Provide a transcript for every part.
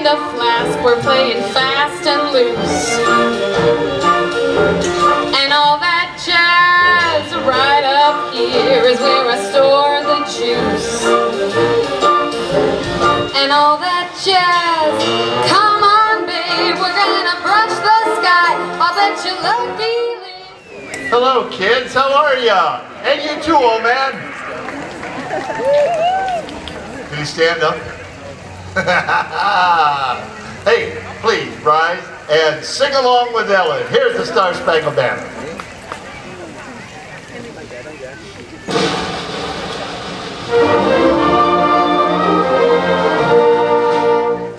behind a flask, we're playing fast and loose. And all that jazz right up here is where I store the juice. And all that jazz, come on babe, we're gonna brush the sky, I'll bet you lucky. Hello kids, how are ya? And you too, old man. Can you stand up? Hey, please rise and sing along with Elin. Here's the Star Spangled Banner.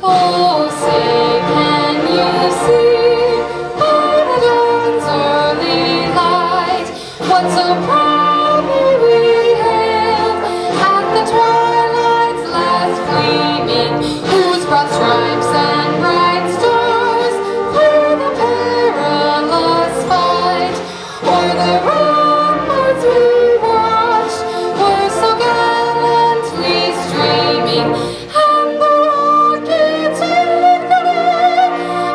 Oh, say, can you see by the dawn's early light what so proudly we hailed at the twilight's last gleaming, whose broad stripes and bright stars through the perilous fight o'er the ramparts we watched were so gallantly streaming, and the rockets in glee,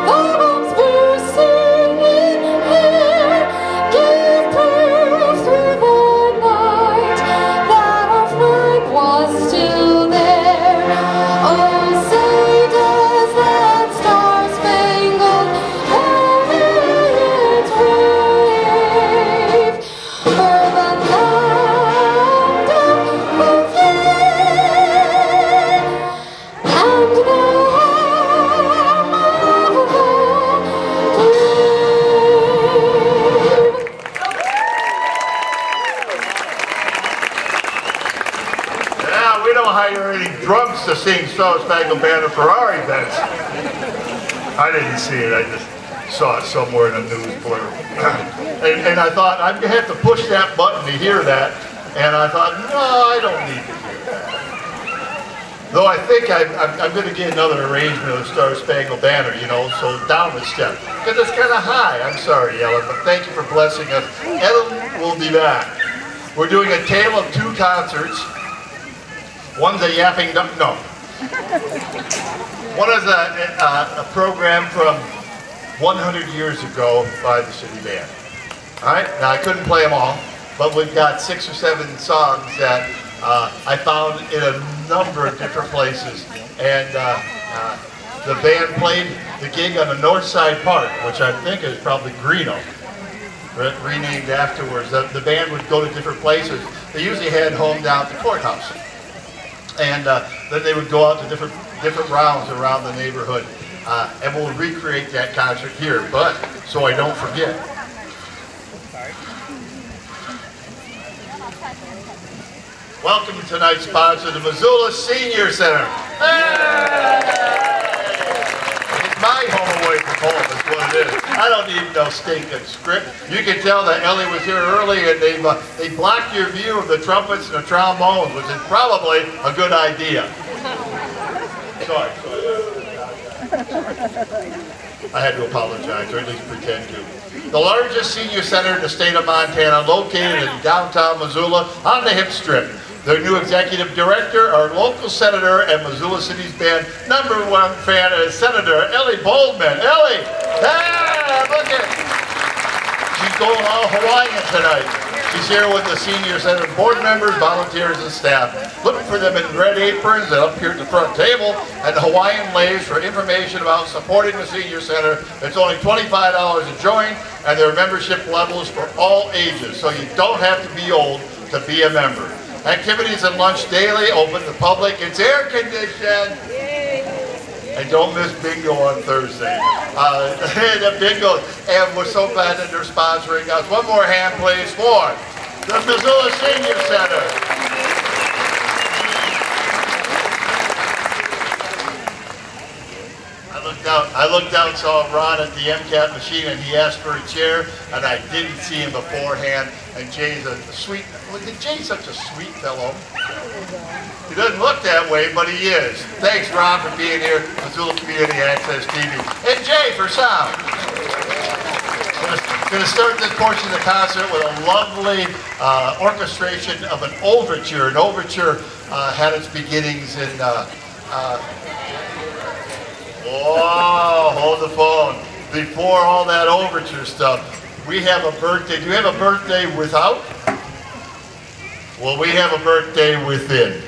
the bombs bursting in air, gave proof through the night that our flag was still there. Oh, say does that star-spangled banner yet wave o'er the land of the free and the home of the brave. Yeah, we don't hire any drunks to sing Star Spangled Banner for our events. I didn't see it, I just saw it somewhere in a news blurb. and I thought, I'm going to have to push that button to hear that. And I thought, no, I don't need to hear that. Though I think I'm going to get another arrangement of Star Spangled Banner, you know, so down a step. Because it's kind of high. I'm sorry, Elin, but thank you for blessing us. Elin will be back. We're doing a tale of two concerts. One's a yapping dump, no. One is a program from 100 years ago by the city band. All right, now I couldn't play them all, but we've got 6 or 7 songs that I found in a number of different places. And the band played the gig on the North Side Park, which I think is probably Greeno, renamed afterwards. The band would go to different places. They usually had home down at the courthouse. And then they would go out to different rounds around the neighborhood. And we'll recreate that concert here, but so I don't forget. Welcome to tonight's sponsor, the Missoula Senior Center. Hey! It's my home away from home, is what it is. I don't need no stinking script. You can tell that Ellie was here early and they blocked your view of the trumpets and the trombones, which is probably a good idea. Sorry. I had to apologize, or at least pretend to. The largest senior center in the state of Montana, located in downtown Missoula on the Hip Strip. Their new executive director, our local senator and Missoula City's band #1 fan is Senator Ellie Boldman. Ellie, hey, look at, she's going all Hawaiian tonight. She's here with the senior center board members, volunteers, and staff. Look for them in red aprons and up here at the front table, and the Hawaiian leis for information about supporting the senior center. It's only $25 to join, and there are membership levels for all ages, so you don't have to be old to be a member. Activities and lunch daily, open to public. It's air conditioned. And don't miss bingo on Thursday. The bingo, and we're so glad that they're sponsoring us. One more hand, please, for the Missoula Senior Center. I looked out, saw Ron at the MCAT machine, and he asked for a chair, and I didn't see him beforehand. And Jay's Jay's such a sweet fellow. He doesn't look that way, but he is. Thanks, Ron, for being here, Missoula Community Access TV. And Jay for sound. Going to start this portion of the concert with a lovely orchestration of an overture. An overture had its beginnings in Oh, hold the phone. Before all that overture stuff, we have a birthday. Do you have a birthday without? Well, we have a birthday within.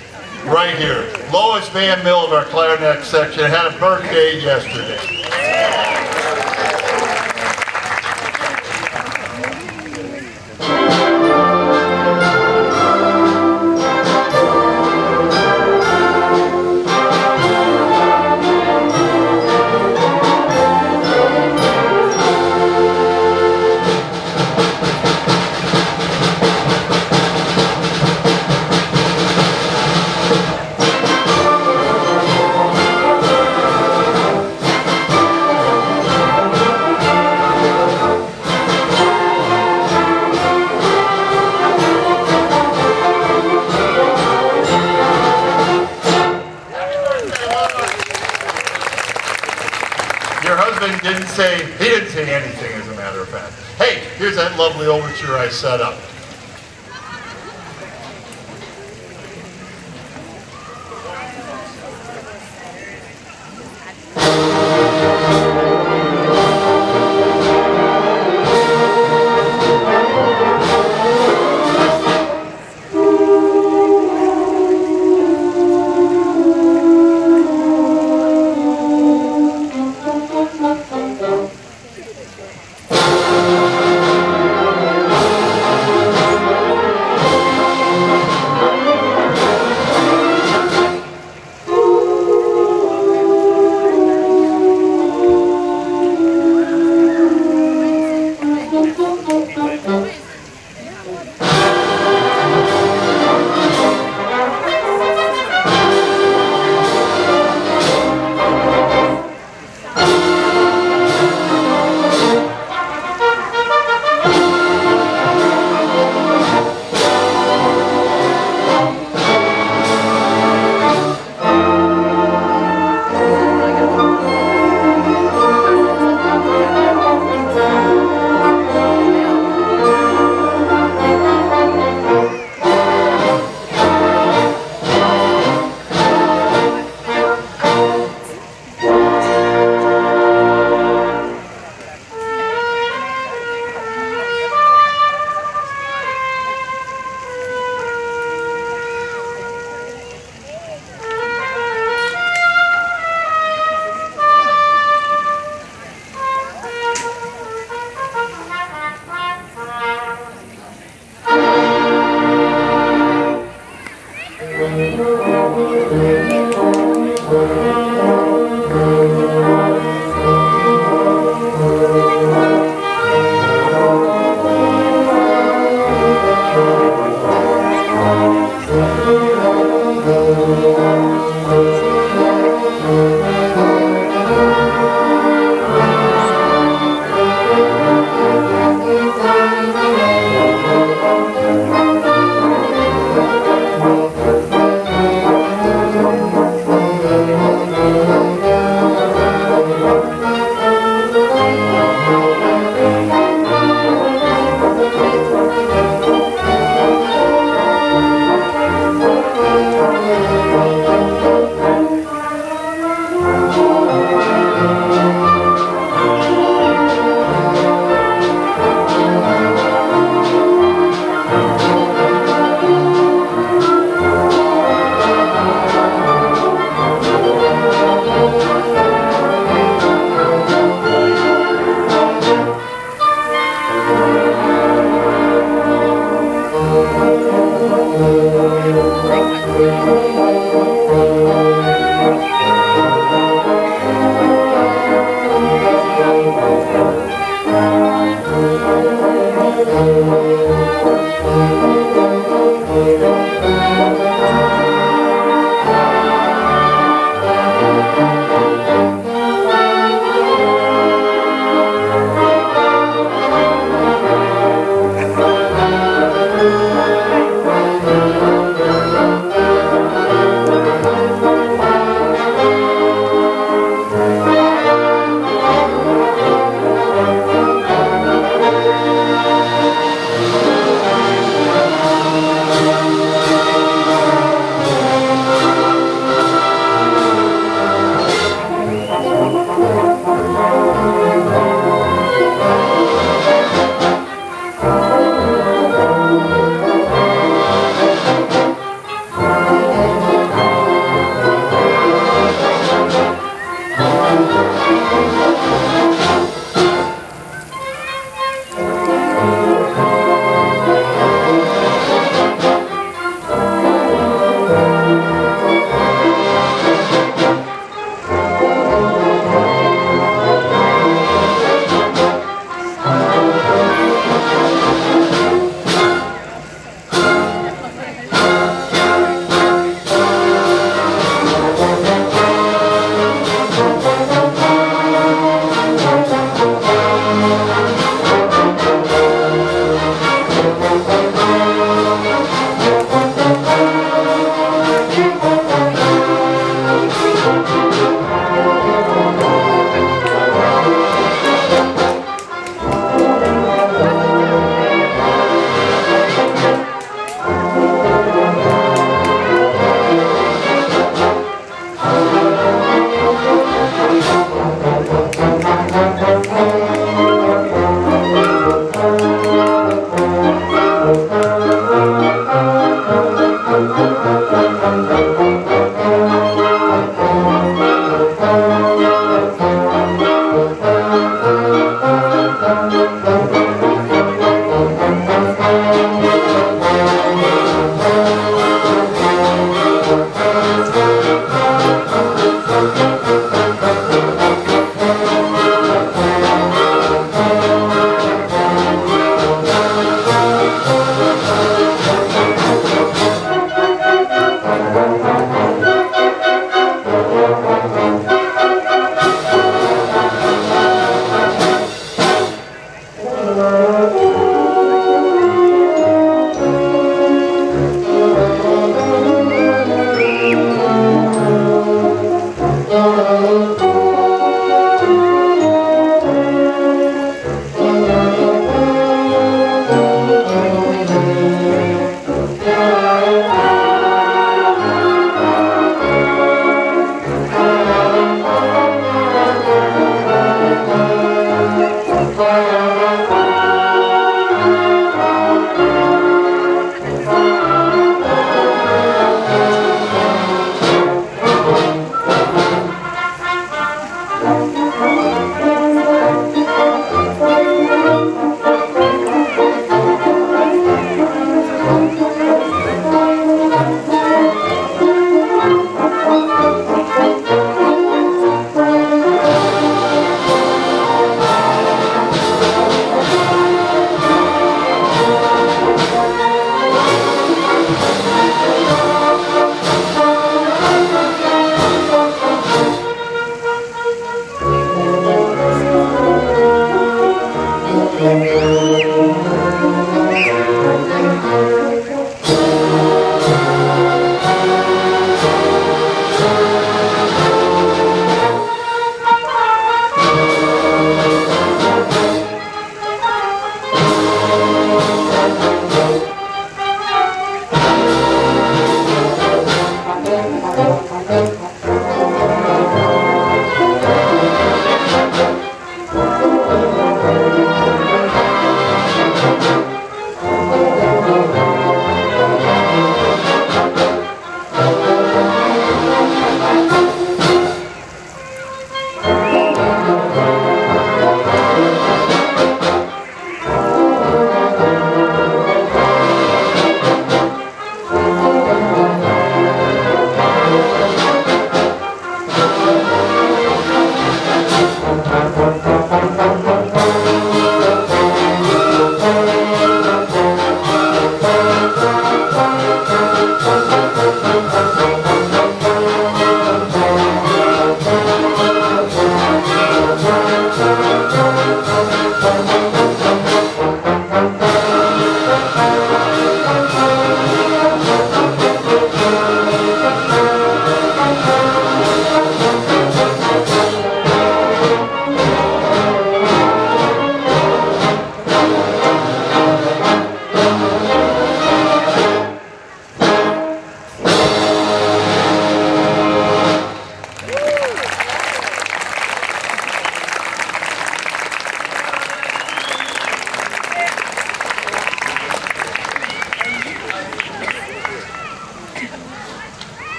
Right here. Lois Van Mill of our clarinet section had a birthday yesterday. He didn't say anything, as a matter of fact. Hey, here's that lovely overture I set up.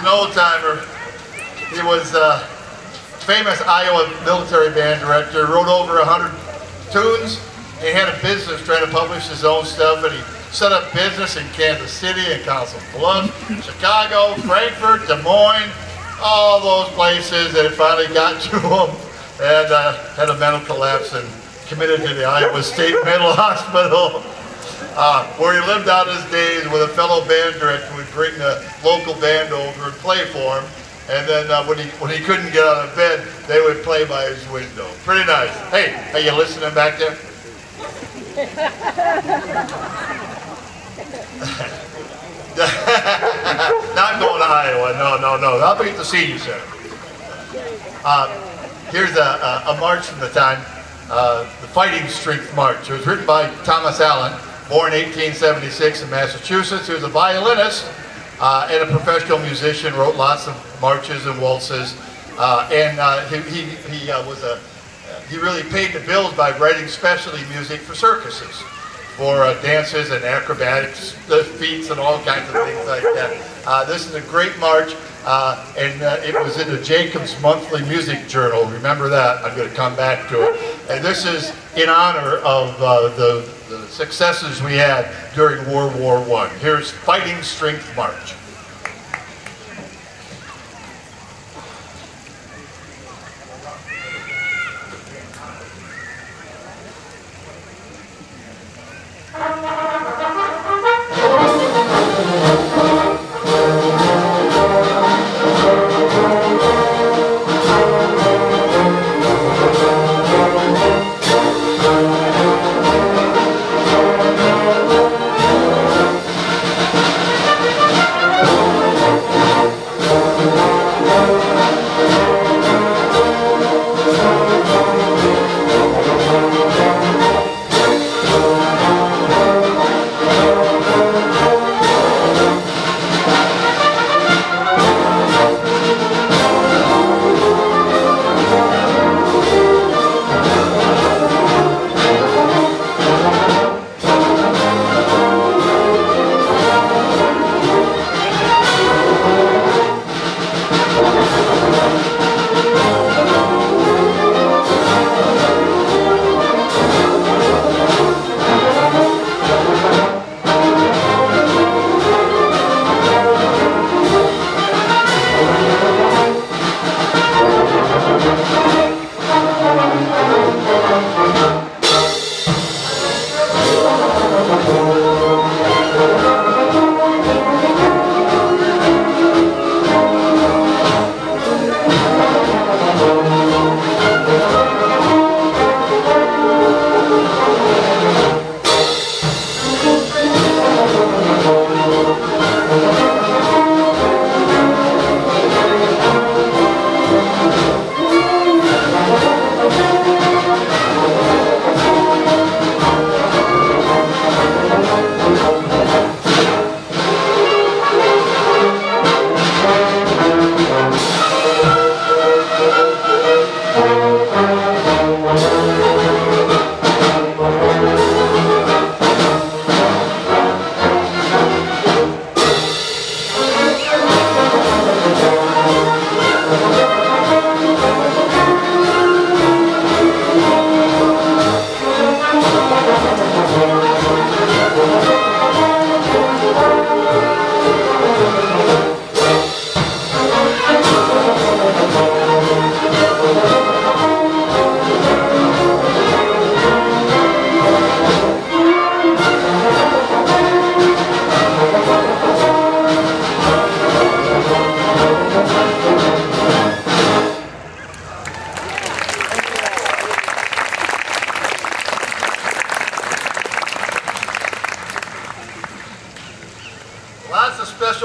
an old-timer. He was a famous Iowa military band director, wrote over 100 tunes. He had a business trying to publish his own stuff, and he set up business in Kansas City and Council Bluffs, Chicago, Frankfurt, Des Moines, all those places, and it finally got to him, and had a mental collapse and committed to the Iowa State Mental Hospital, where he lived out his days with a fellow band director who would bring the local band over and play for him. And then when he couldn't get out of bed, they would play by his window. Pretty nice. Hey, are you listening back there? Not going to Iowa. No. I'll be at the Senior Center. Here's a march from the time, the Fighting Strength March. It was written by Thomas Elin, born 1876 in Massachusetts. He was a violinist and a professional musician, wrote lots of marches and waltzes, and he really paid the bills by writing specialty music for circuses, for dances and acrobatics, feats and all kinds of things like that. This is a great march, and it was in the Jacobs Monthly Music Journal. Remember that. I'm going to come back to it. And this is in honor of the successes we had during World War I. Here's Fighting Strength March.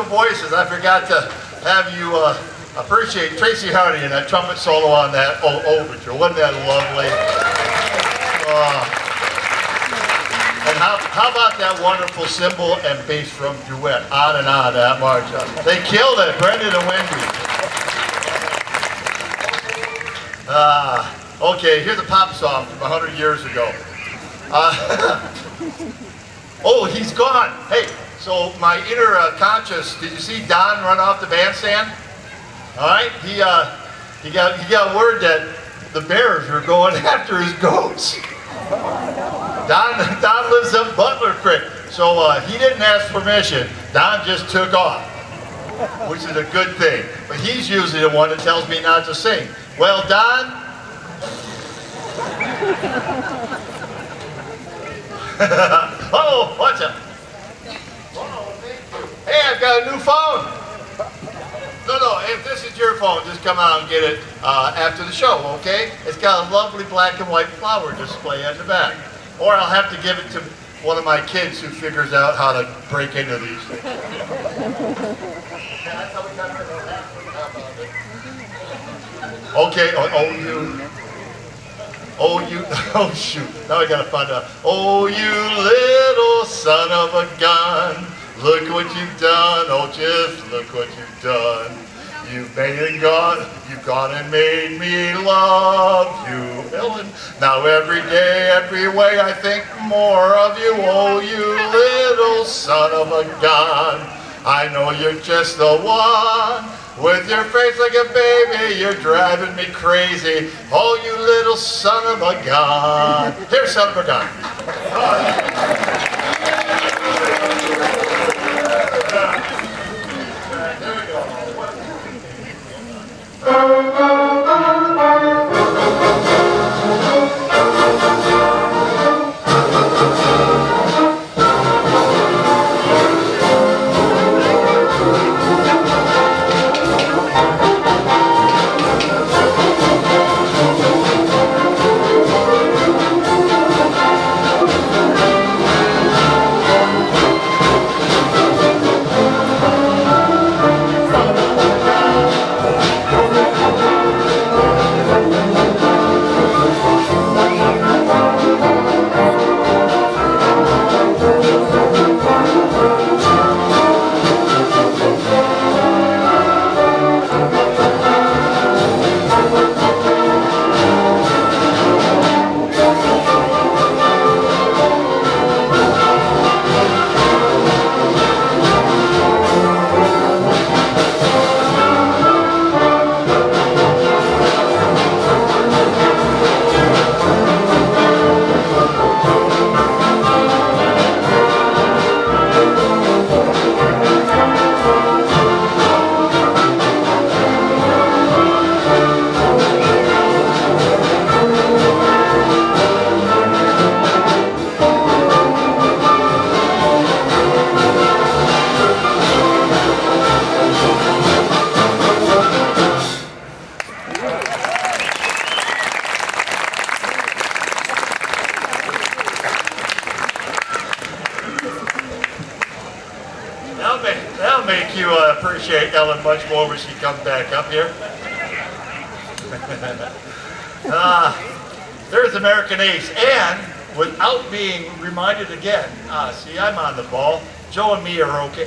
Voices. I forgot to have you appreciate Tracy Hardy and that trumpet solo on that overture. Wasn't that lovely? And how about that wonderful cymbal and bass drum duet? On and on, that march. They killed it, Brendan and Wendy. Okay, here's a pop song from 100 years ago. Oh, he's gone. Hey. So my inner conscious, did you see Don run off the bandstand? All right, he got word that the bears were going after his goats. Don lives up Butler Creek, so he didn't ask permission. Don just took off, which is a good thing. But he's usually the one that tells me not to sing. Well, Don. Oh, watch out. Hey, I've got a new phone. No, if this is your phone, just come out and get it after the show, okay? It's got a lovely black and white flower display on the back. Or I'll have to give it to one of my kids who figures out how to break into these things. Okay, oh shoot, now I gotta find out. Oh, you little son of a gun, look what you've done, oh just look what you've done. You've gone and made me love you, Elin. Now every day, every way, I think more of you, oh you little son of a gun. I know you're just the one. With your face like a baby, you're driving me crazy. Oh, you little son of a gun. Here's son of a gun. That'll make you appreciate Elin much more when she comes back up here. There's American Ace, and without being reminded again, see, I'm on the ball. Joe and me are okay.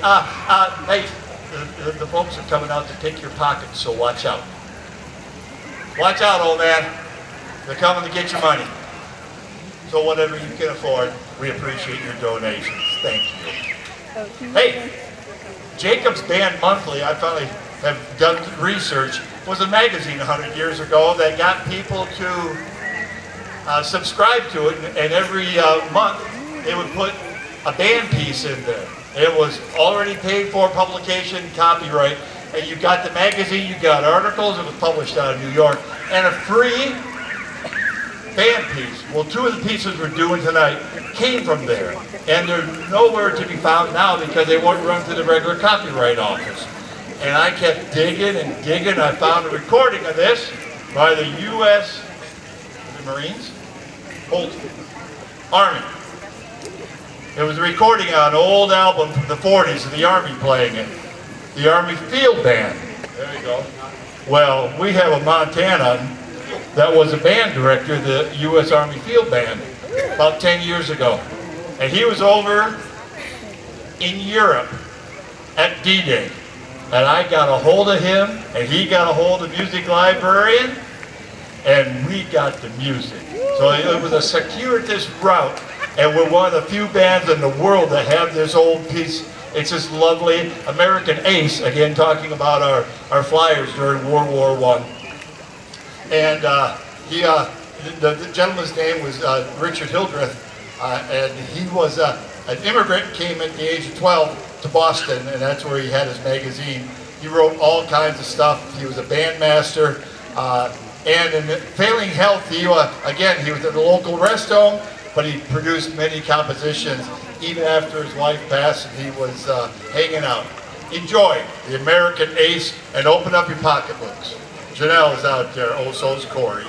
Hey, the folks are coming out to take your pockets, so watch out. Watch out, old man. They're coming to get your money. So whatever you can afford, we appreciate your donations. Thank you. Hey, Jacob's Band Monthly, I finally have done research, was a magazine 100 years ago that got people to subscribe to it, and every month they would put a band piece in there. It was already paid for publication, copyright, and you got the magazine, you got articles, it was published out of New York, and a free band piece. Well, two of the pieces we're doing tonight came from there, and they're nowhere to be found now because they won't run to the regular copyright office. And I kept digging and digging. I found a recording of this by the U.S. Marines? Army. It was a recording on an old album from the 40s of the Army playing it. The Army Field Band. There you go. Well, we have a Montana that was a band director of the U.S. Army Field Band about 10 years ago. And he was over in Europe at D-Day. And I got a hold of him, and he got a hold of the music librarian, and we got the music. So it was a circuitous route, and we're one of the few bands in the world that have this old piece. It's this lovely American Ace, again talking about our flyers during World War I. And the gentleman's name was Richard Hildreth, and he was an immigrant, came at the age of 12 to Boston, and that's where he had his magazine. He wrote all kinds of stuff. He was a bandmaster, and in failing health, he was at the local rest home, but he produced many compositions. Even after his wife passed, he was hanging out. enjoy the American Ace and open up your pocketbooks. Janelle is out there, oh so is Corey.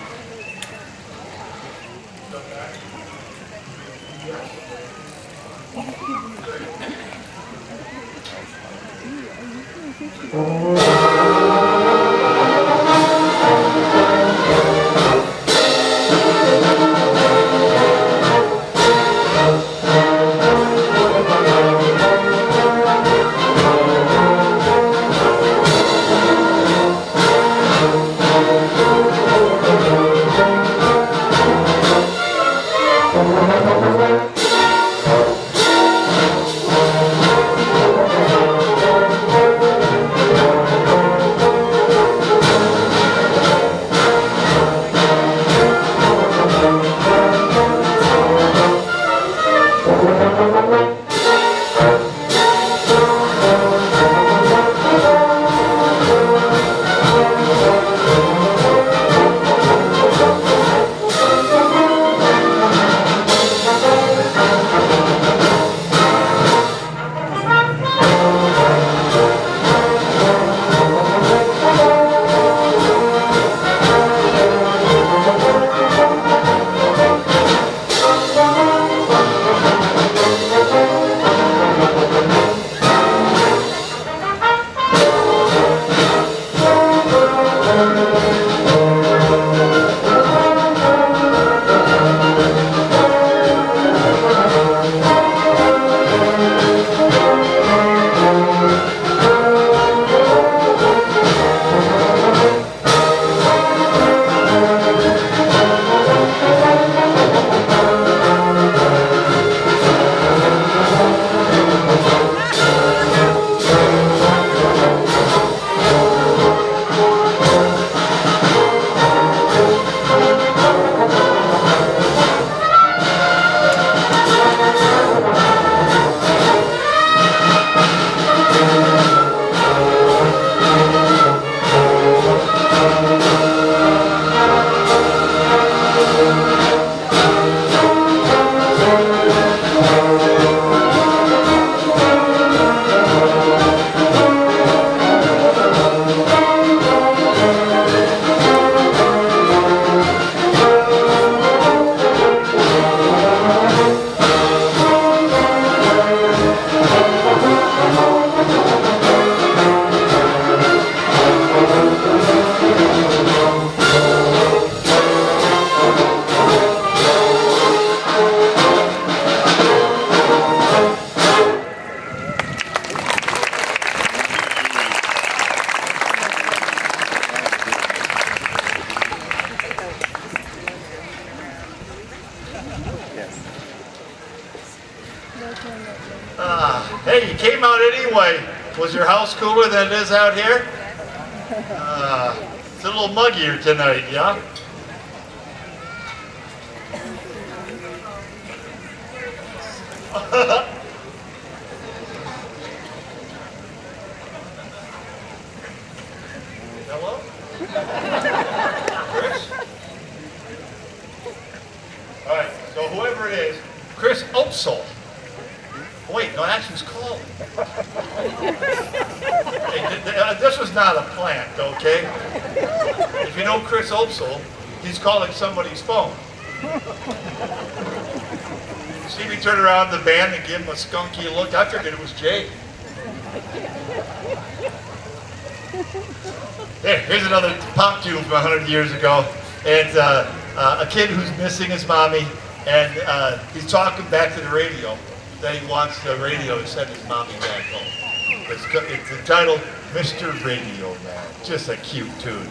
Hey, you came out anyway. Was your house cooler than it is out here? It's a little muggier tonight, yeah? Hello? Chris? All right, so whoever it is, Chris Opsel. Wait, no, that's who's calling. Hey, this was not a plant, okay? If you know Chris Opsel, he's calling somebody's phone. See me turn around the band and give him a skunky look? I figured it was Jay. Here's another pop tune from 100 years ago. And a kid who's missing his mommy, and he's talking back to the radio that he wants the radio to send his mommy back home. It's entitled Mr. Radio Man. Just a cute tune.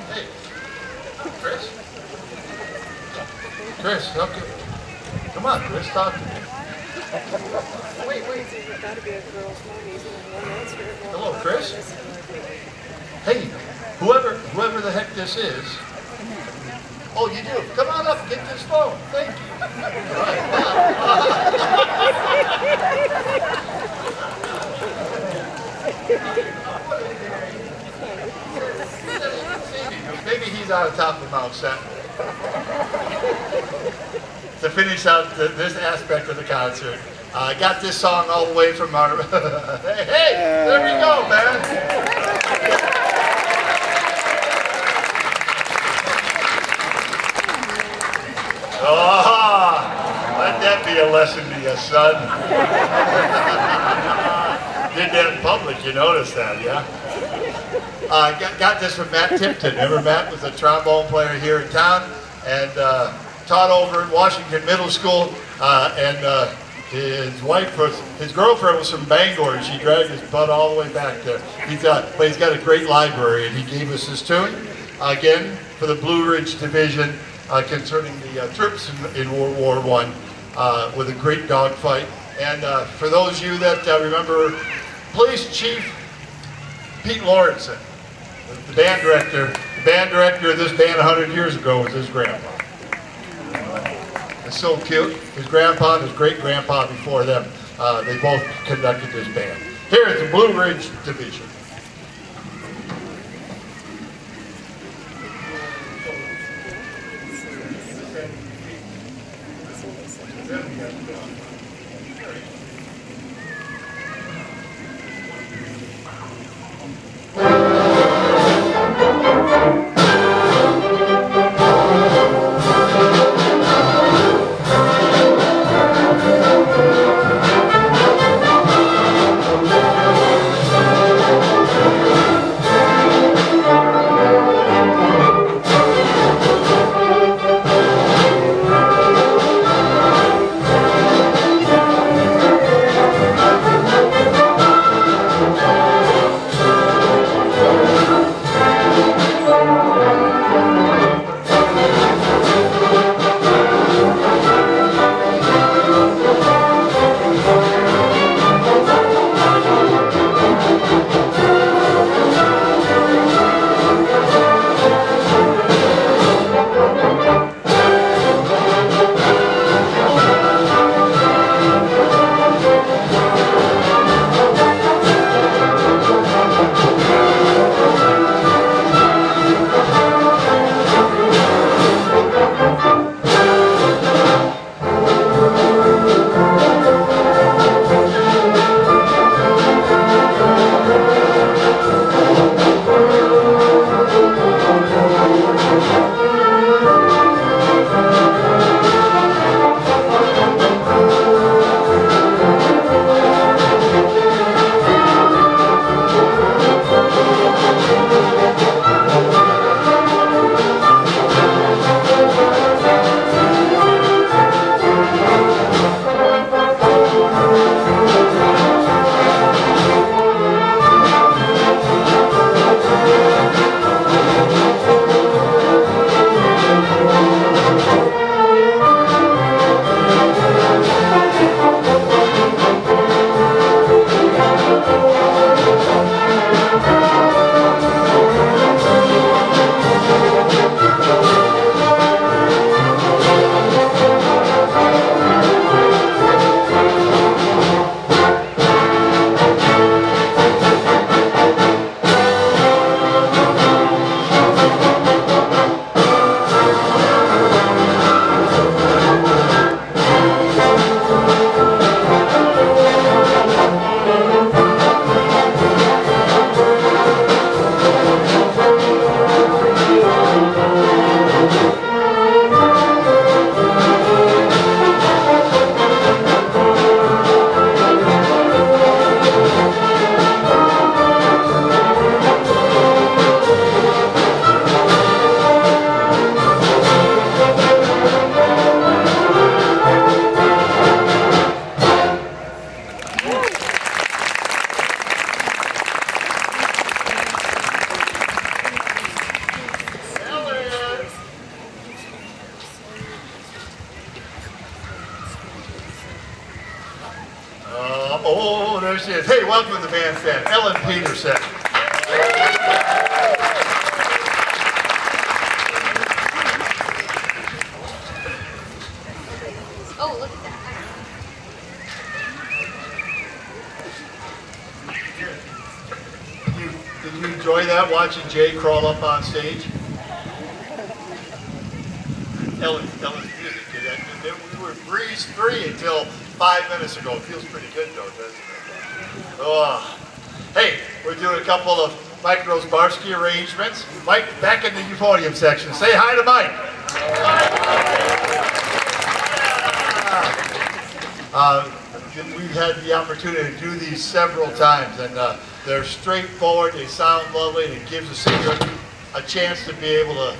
Hey, Chris? Chris, okay. Come on, Chris, talk to me. Wait, there's got to be a girl's mommy. Hello, Chris? Hey, whoever the heck this is. Oh, you do? Come on up and get this phone. Thank you. Maybe he's out of top of Mount Set. To finish out this aspect of the concert, I got this song all the way from our... hey, there we go, man. Oh, let that be a lesson to you, son. Did that in public, you noticed that, yeah? Got this from Matt Tipton. Remember Matt was a trombone player here in town and taught over at Washington Middle School. His girlfriend was from Bangor, and she dragged his butt all the way back there. But he's got a great library, and he gave us this tune again for the Blue Ridge Division concerning the troops in World War I with a great dogfight. And for those of you that remember, Police Chief Pete Lawrence, the band director of this band 100 years ago was his grandpa. It's so cute. His grandpa and his great-grandpa before them, they both conducted this band. Here is the Blue Ridge Division. Hey, welcome to the bandstand, Elin Peterson. Oh, look at that. Did you enjoy that, watching Jay crawl up on stage? Elin's music, we were breeze-free until 5 minutes ago. It feels pretty good though, doesn't it? Oh. Hey, we're doing a couple of Mike Rosbarski arrangements. Mike, back in the euphonium section. Say hi to Mike. We've had the opportunity to do these several times, and they're straightforward, they sound lovely, and it gives the singer a chance to be able to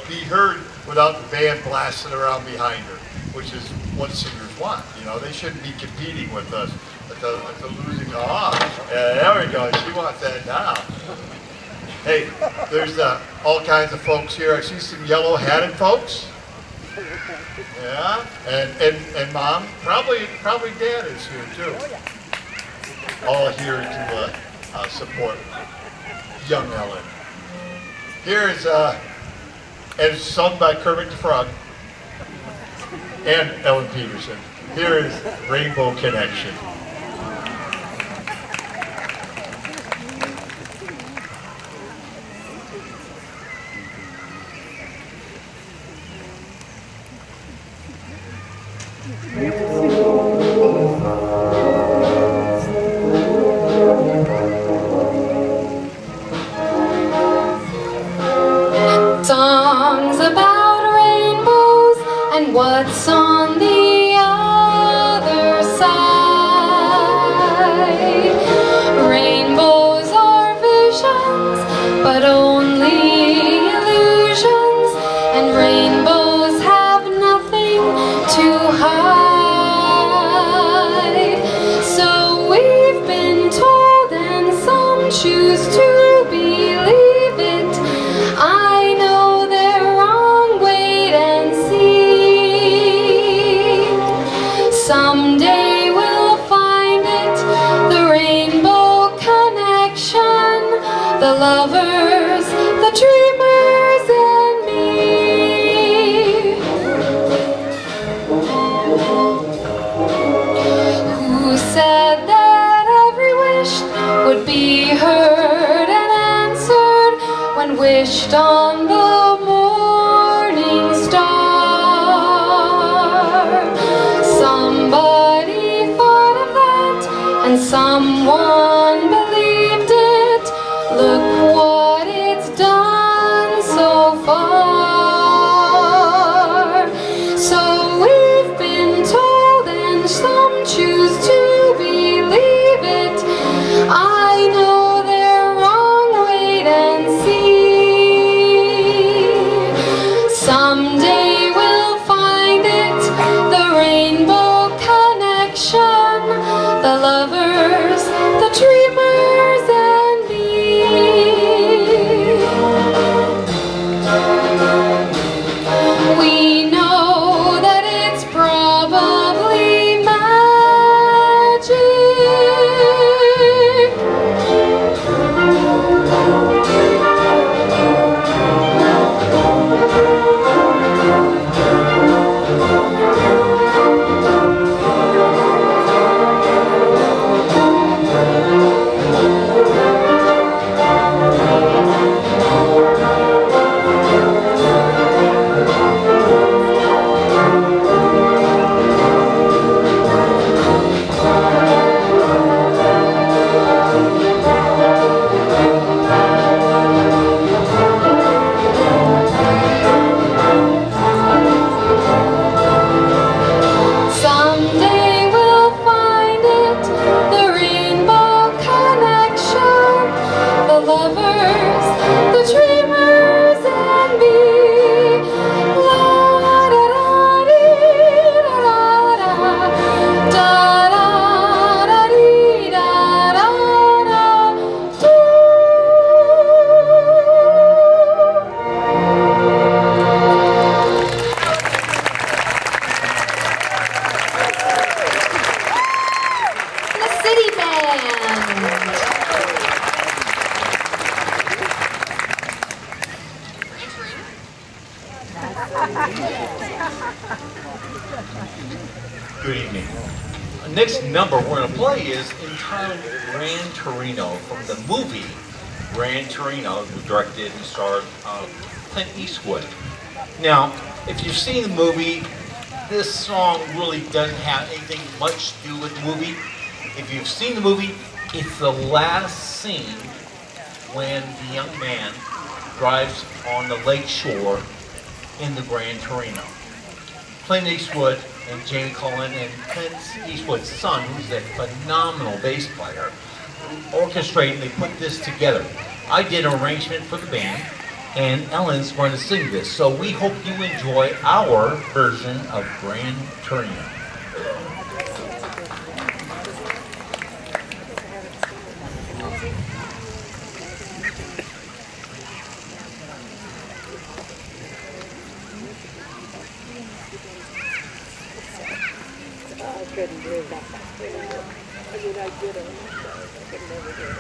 be heard without the band blasting around behind her, which is what singers want. You know, they shouldn't be competing with us at the losing. There we go. She wants that now. Hey, there's all kinds of folks here. I see some yellow-hatted folks. Yeah, and Mom, probably Dad is here too. All here to support young Elin. Here is, as sung by Kermit the Frog and Elin Peterson. Here is Rainbow Connection. Songs about rainbows and what's on the other side. Rainbows are visions, but only illusions, and rainbows have nothing to hide. So we've been told, and some choose to believe it. I know they're wrong, wait and see. Someday we'll find it, the rainbow connection, the lovers, the dreamers, and me. Who said that every wish would be heard and answered when wished on the morning star? Somebody thought of that and someone believed it. Look what it's done so far. So we've been told, and some choose to believe it. I know they're wrong, wait and see. Next number we're going to play is entitled Gran Torino from the movie Gran Torino, directed and starred Clint Eastwood. Now, if you've seen the movie, this song really doesn't have anything much to do with the movie. If you've seen the movie, it's the last scene when the young man drives on the lake shore in the Gran Torino. Clint Eastwood and Jamie Cullen and Clint Eastwood's son, who's a phenomenal bass player, orchestrate and they put this together. I did an arrangement for the band, and Elin's going to sing this. So we hope you enjoy our version of Gran Torino. I couldn't do that. I mean, I did it. I could never do it.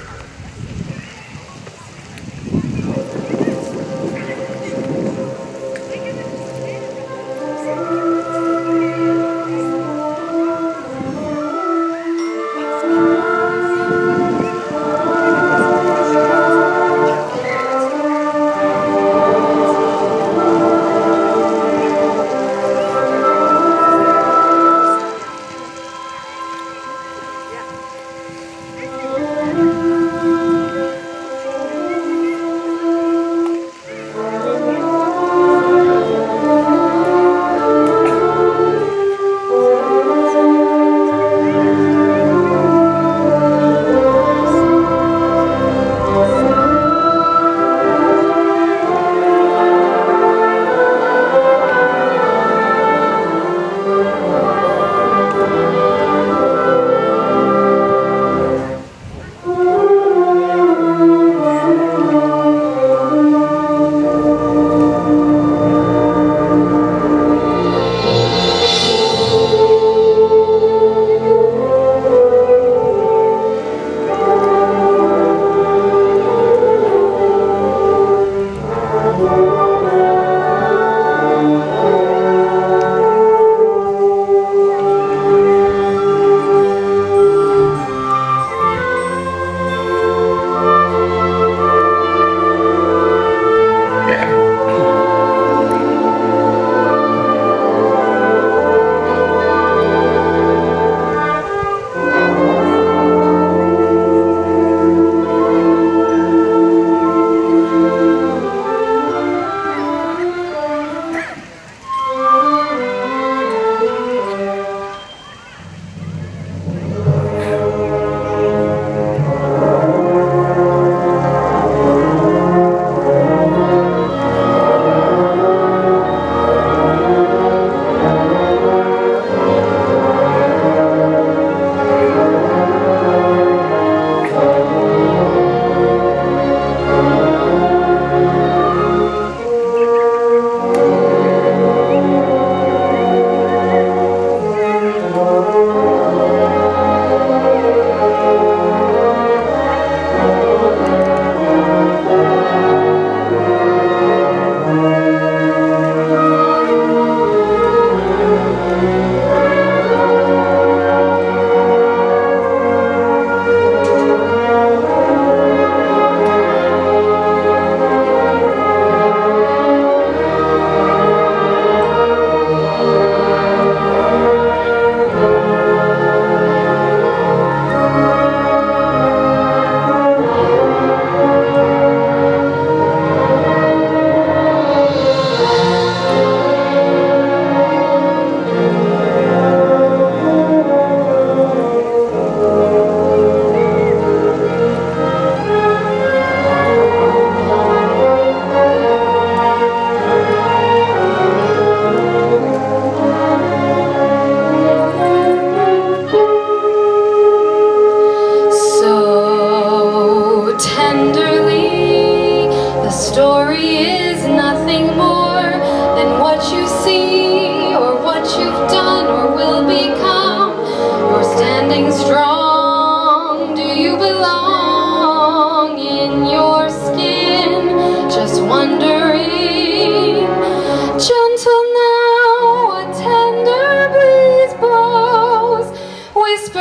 Gentle now, a tender breeze blows, whisper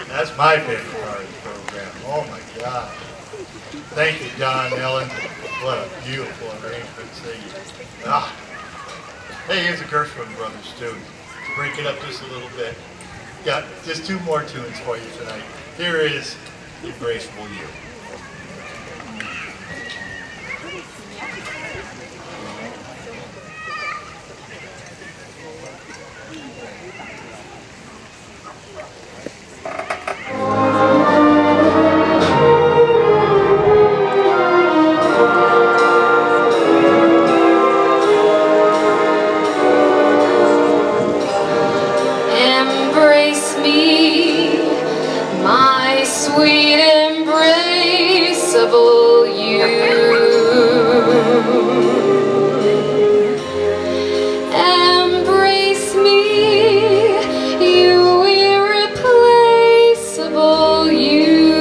That's my favorite part of the program. Oh my God. Thank you, John, Elin. What a beautiful arrangement singing. Ah. Hey, here's the Gershwin Brothers too. Break it up just a little bit. Got just two more tunes for you tonight. Here is Embraceful You. Embrace me, my sweet embraceable you. Embrace me, you irreplaceable you.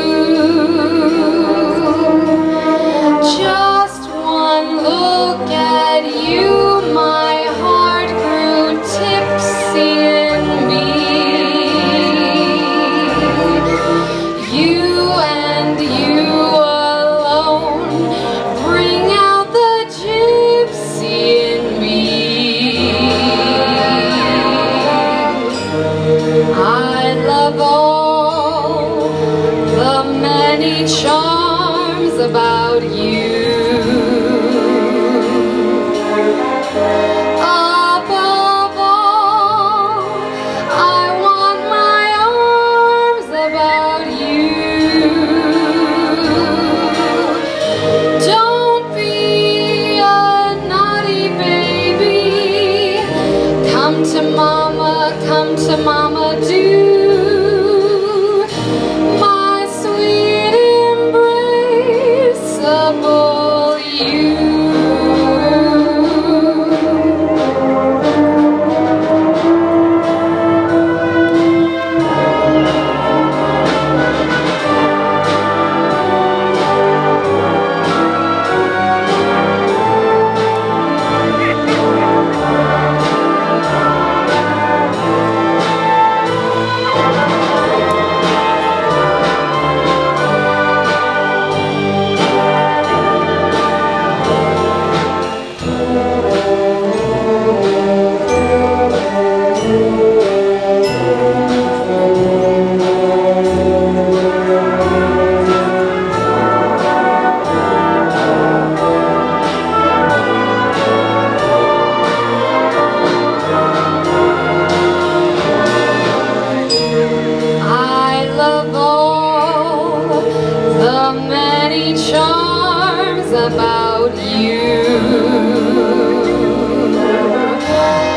Just one look at you, my heart grew tipsy in me. You and you alone bring out the gypsy in me. I love all the many charms about you. Above all, I want my arms about you. Don't be a naughty baby. Come to mama, do. My sweet embraceable you. I love all the many charms about you.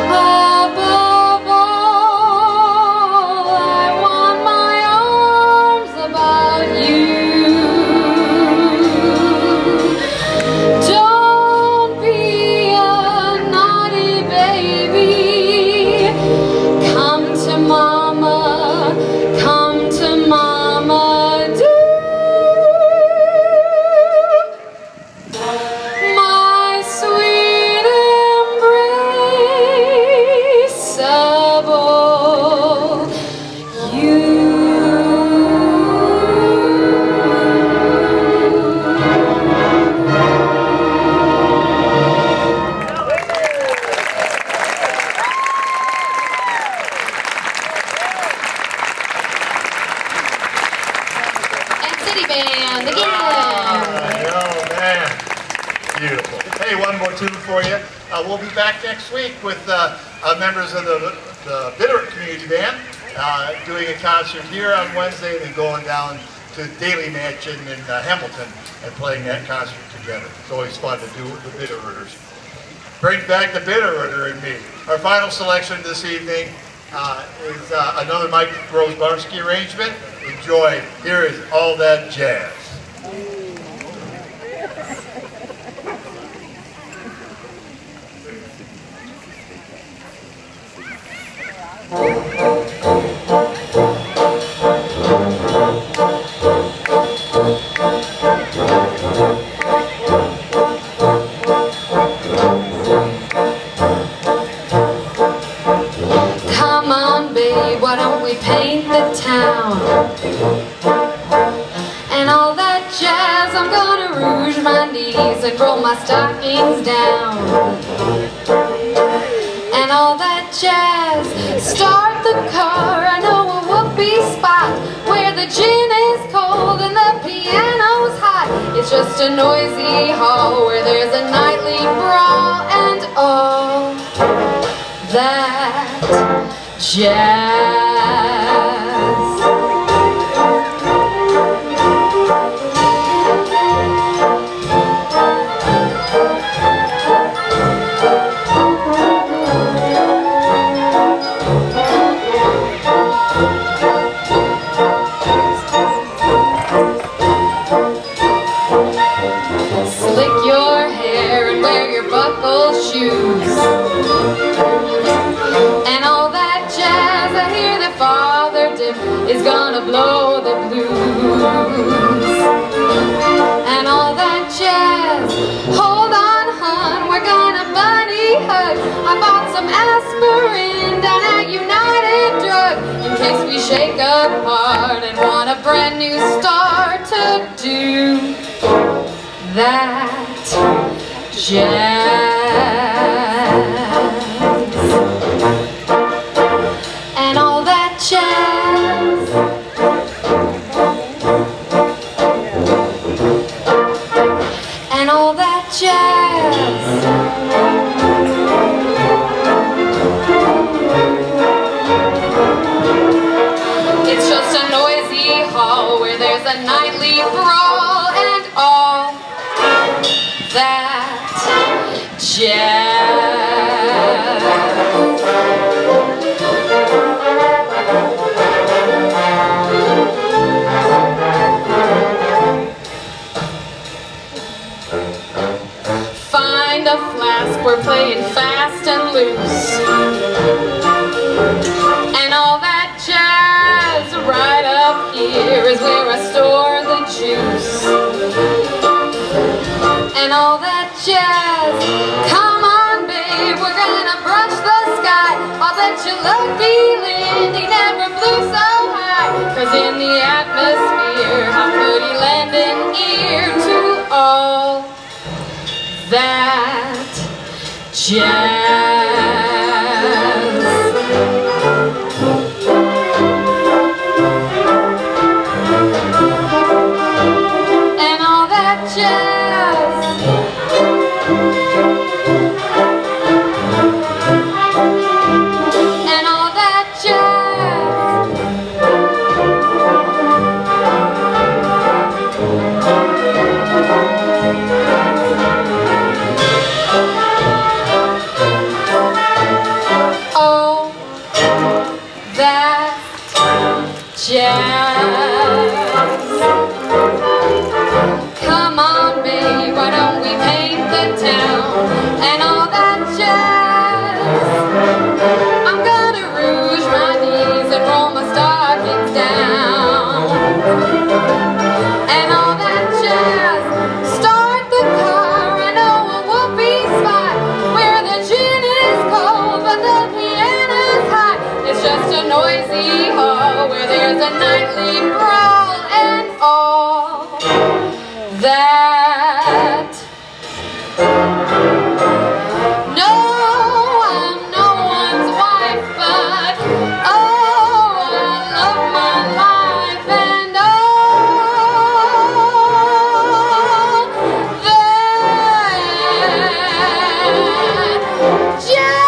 Above all, I want my arms about you. Don't be a naughty baby. Come to mama, do. My sweet embraceable you. And City Band again. Oh, man. Beautiful. Hey, one more tune for you. We'll be back next week with members of the Bitter Community Band doing a concert here on Wednesday and then going down to Daly Mansion in Hamilton and playing that concert together. It's always fun to do the Bitter Rooters. Bring back the Bitter Rooter in me. Our final selection this evening is another Mike Rose-Barsky arrangement. Enjoy. Here is All That Jazz. knees and roll my stockings down. And all that jazz. Start the car, I know a whoopee spot where the gin is cold and the piano's hot. It's just a noisy hall where there's a nightly brawl and all that jazz. Shoes and all that jazz. I hear that Father Dip is gonna blow the blues. And all that jazz. Hold on, hun, we're gonna bunny hug. I bought some aspirin down at United Drug in case we shake apart and want a brand new start to do that jazz. And all that jazz. And all that jazz. It's just a noisy hall where there's a nightly brawl and all that jazz. Find a flask, we're playing fast and loose. And all that jazz right up here is where I store the juice. And all that jazz. Come on, babe, we're gonna brush the sky. I'll bet you lucky Elin, he never blew so high. 'Cause in the atmosphere, how could he lend an ear to all that jazz? And all that jazz. And all that jazz. All that jazz. Come on, babe, why don't we paint the town? And all that jazz. I'm gonna rouge my knees and roll my stockings down. And all that jazz. Start the car, I know a whoopee spot where the gin is cold but the piano's hot. It's just a noisy hall where there's a nightly brawl and all that. No, I'm no one's wife, but oh, I love my life and all that jazz.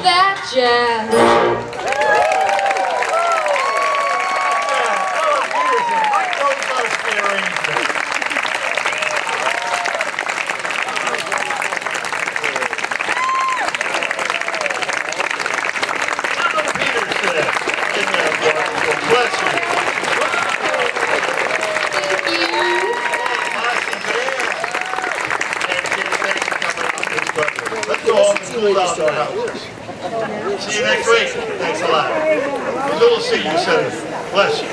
That jazz. Let's go home and cool down for hours. See you next week. Thanks a lot. Missoula Senior Center. Bless you.